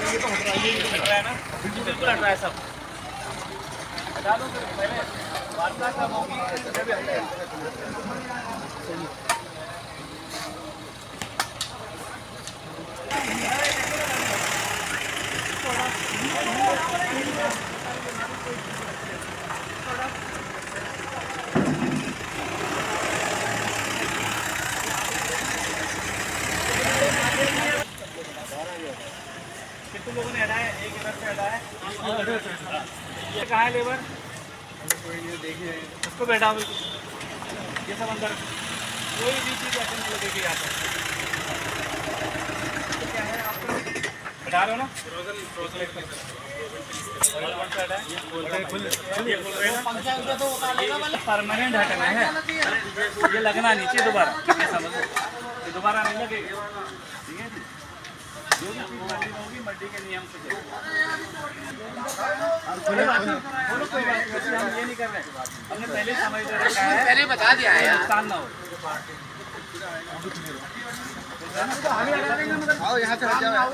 ये तो हट रहा है, ये तो हट रहा है ना, बिल्कुल हट रहा है सब। हटा दो फिर पहले वार्ता कब होगी जब भी हटेगा। कितने लोगों ने हटाया? एक इधर से हटाया। ये कहाँ है लेबर? ये देखिए, उसको बैठा बिल्कुल। ये सब अंदर कोई भी चीज़ अटेंड लगेगी यहाँ पर। तो क्या है आप हटा रहे हो ना? परमानेंट हटना है, ये लगना नहीं चाहिए दोबारा। ये समझो, ये दोबारा नहीं लगेगा। ठीक है, जो भी चीज़ मंडी में होगी मंडी के नियम से बोलो, कोई बात नहीं, हम ये नहीं कर रहे, हमने पहले समझ दे रखा है, पहले बता दिया है, नुकसान ना हो। आओ यहाँ से हट जाओ,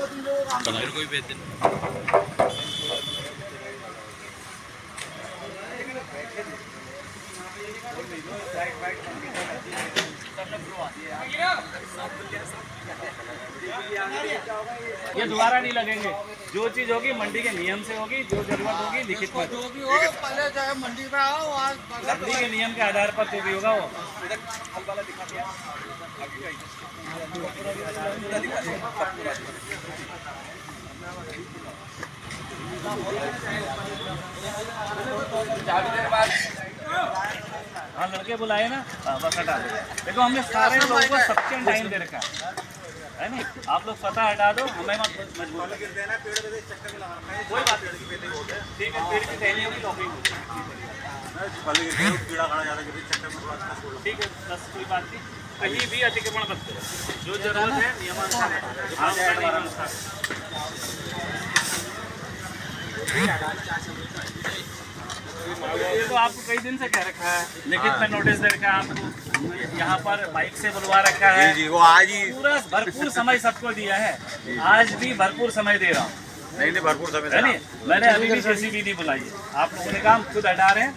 कोई बेच देना। ये दोबारा नहीं लगेंगे। जो चीज होगी मंडी के नियम से होगी, जो जरूरत होगी लिखित में, जो भी हो पहले चाहे मंडी में आओ, मंडी के नियम के आधार पर जो भी होगा वो हाँ लड़के बुलाए ना, बस हटा दो। देखो हमने सारे लोगों को सफिशिएंट टाइम दे रखा है नहीं? आप लोग स्वतः हटा दो, हमें मत मजबूर कोई बात नहीं। ठीक है, पेड़ की टहनी होगी लॉकिंग ठीक है, बस कोई बात नहीं। कहीं भी अतिक्रमण मत करो, जो जरूरत है नियमानुसार ये तो आपको कई दिन से कह रखा है, लिखित में नोटिस दे रखा है आपको, यहाँ पर बाइक से बुलवा रखा है जी, वो आज ही पूरा भरपूर समय सबको दिया है। आज भी भरपूर समय दे रहा हूँ। नहीं भरपूर समय है नहीं, मैंने अभी भी जेसीबी नहीं बुलाई है। आप लोगों ने काम खुद हटा रहे हैं,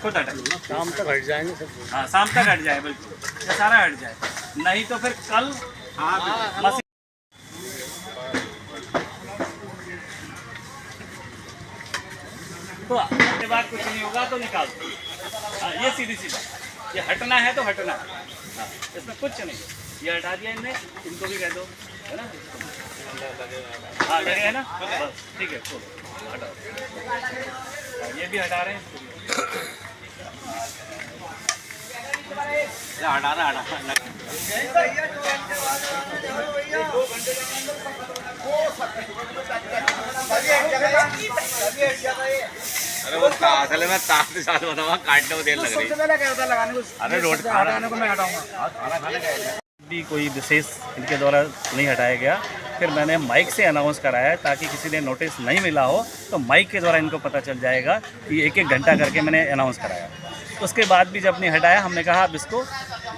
खुद हटा, शाम तक हट जाएंगे सब। हाँ शाम तक हट जाए, बिल्कुल ये सारा हट जाए, नहीं तो फिर कल तो उसके बाद कुछ नहीं होगा तो निकाल दो। ये सीधी सीधा, ये हटना है तो हटना है, इसमें कुछ नहीं। ये हटा दिया इनने, इनको भी कह दो, है ना? हाँ लगे है ना, बस ठीक है, छोड़ो हटाओ। ये भी हटा रहे हैं, हटाना अरे वो असल में तार के साथ बताऊंगा, काटने को देर लग रही है। अरे रोड हटाने को मैं हटाऊंगा। भी कोई विशेष इनके द्वारा नहीं हटाया गया, फिर मैंने माइक से अनाउंस कराया ताकि किसी ने नोटिस नहीं मिला हो तो माइक के द्वारा इनको पता चल जाएगा कि एक एक घंटा करके मैंने अनाउंस कराया। उसके बाद भी जब नहीं हटाया, हमने कहा अब इसको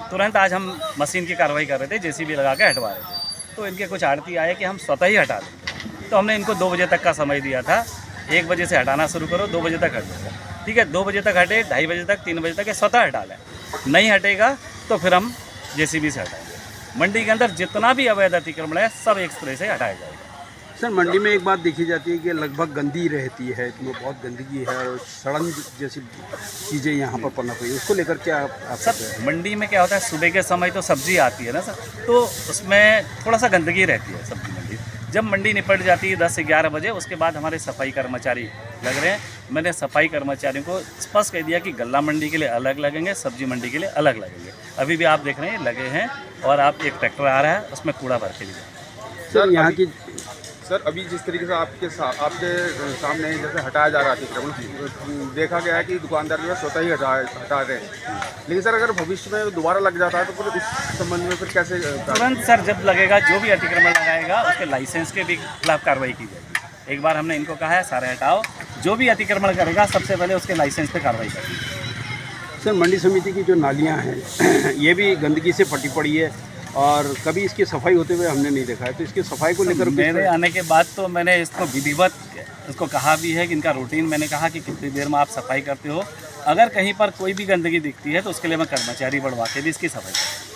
तुरंत, आज हम मशीन की कार्रवाई कर रहे थे, जेसीबी लगा के हटवा रहे थे, तो इनके कुछ आड़ती आए कि हम स्वतः ही हटा देंगे। तो हमने इनको 2 बजे तक का समय दिया था, 1 बजे से हटाना शुरू करो, 2 बजे तक हट जाएगा। ठीक है, 2 बजे तक हटे, 2:30 बजे तक, 3 बजे तक स्वतः हटा लें। नहीं हटेगा तो फिर हम जेसीबी से हटाएंगे। मंडी के अंदर जितना भी अवैध अतिक्रमण है सब एक तरह से हटाया जाएगा। सर मंडी में एक बात देखी जाती है कि लगभग गंदी रहती है, इसमें बहुत गंदगी है और सड़न जैसी चीज़ें यहाँ पर पनप रही है, उसको लेकर क्या आप सर? मंडी में क्या होता है, सुबह के समय तो सब्जी आती है ना सर, तो उसमें थोड़ा सा गंदगी रहती है सब्जी मंडी। जब मंडी निपट जाती है 10 से 11 बजे, उसके बाद हमारे सफाई कर्मचारी लग रहे हैं। मैंने सफाई कर्मचारियों को स्पष्ट कह दिया कि गल्ला मंडी के लिए अलग लगेंगे, सब्जी मंडी के लिए अलग लगेंगे। अभी भी आप देख रहे हैं लगे हैं, और आप एक ट्रैक्टर आ रहा है उसमें कूड़ा भर के लिए। सर यहाँ की सर अभी जिस तरीके से आपके सामने जैसे हटाया जा रहा है अतिक्रमण, देखा गया है कि दुकानदार जो है स्वतः ही हटा रहे हैं, लेकिन सर अगर भविष्य में दोबारा लग जाता है तो फिर इस संबंध में फिर कैसे? तुरंत सर जब लगेगा, जो भी अतिक्रमण लगाएगा उसके लाइसेंस के भी खिलाफ कार्रवाई की जाएगी। एक बार हमने इनको कहा है सारे हटाओ, जो भी अतिक्रमण करेगा सबसे पहले उसके लाइसेंस पे कार्रवाई करेगी। सर मंडी समिति की जो नालियाँ हैं ये भी गंदगी से फटी पड़ी है और कभी इसकी सफाई होते हुए हमने नहीं देखा है। तो इसकी सफाई को लेकर मेरे आने के बाद तो मैंने इसको विधिवत इसको कहा भी है कि इनका रूटीन मैंने कहा कि कितनी देर में आप सफाई करते हो, अगर कहीं पर कोई भी गंदगी दिखती है तो उसके लिए मैं कर्मचारी बढ़वा के भी इसकी सफाई करूँ।